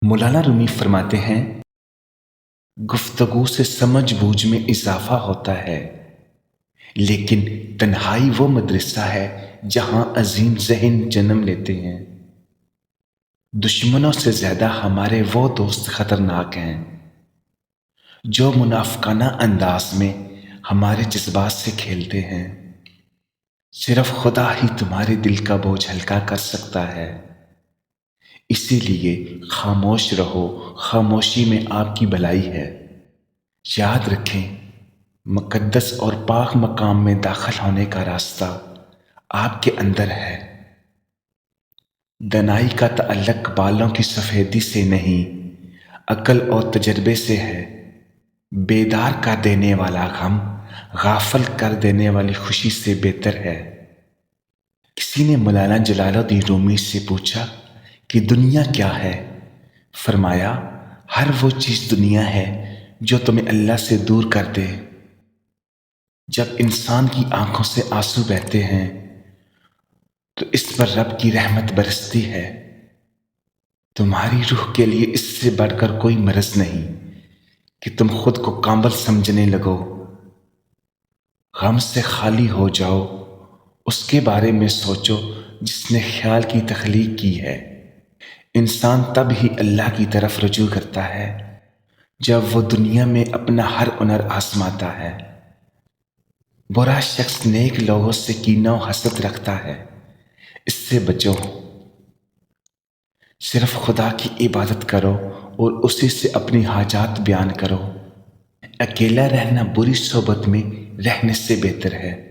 مولانا رومی فرماتے ہیں، گفتگو سے سمجھ بوجھ میں اضافہ ہوتا ہے، لیکن تنہائی وہ مدرسہ ہے جہاں عظیم ذہن جنم لیتے ہیں۔ دشمنوں سے زیادہ ہمارے وہ دوست خطرناک ہیں جو منافقانہ انداز میں ہمارے جذبات سے کھیلتے ہیں۔ صرف خدا ہی تمہارے دل کا بوجھ ہلکا کر سکتا ہے، اسی لیے خاموش رہو، خاموشی میں آپ کی بھلائی ہے۔ یاد رکھیں، مقدس اور پاک مقام میں داخل ہونے کا راستہ آپ کے اندر ہے۔ دانائی کا تعلق بالوں کی سفیدی سے نہیں، عقل اور تجربے سے ہے۔ بیدار کر دینے والا غم غافل کر دینے والی خوشی سے بہتر ہے۔ کسی نے مولانا جلال الدین رومی سے پوچھا کہ دنیا کیا ہے؟ فرمایا، ہر وہ چیز دنیا ہے جو تمہیں اللہ سے دور کر دے۔ جب انسان کی آنکھوں سے آنسو بہتے ہیں تو اس پر رب کی رحمت برستی ہے۔ تمہاری روح کے لیے اس سے بڑھ کر کوئی مرض نہیں کہ تم خود کو کامل سمجھنے لگو۔ غم سے خالی ہو جاؤ، اس کے بارے میں سوچو جس نے خیال کی تخلیق کی ہے۔ انسان تب ہی اللہ کی طرف رجوع کرتا ہے جب وہ دنیا میں اپنا ہر ہنر آزماتا ہے۔ برا شخص نیک لوگوں سے کینہ و حسد رکھتا ہے، اس سے بچو۔ صرف خدا کی عبادت کرو اور اسی سے اپنی حاجات بیان کرو۔ اکیلا رہنا بری صحبت میں رہنے سے بہتر ہے۔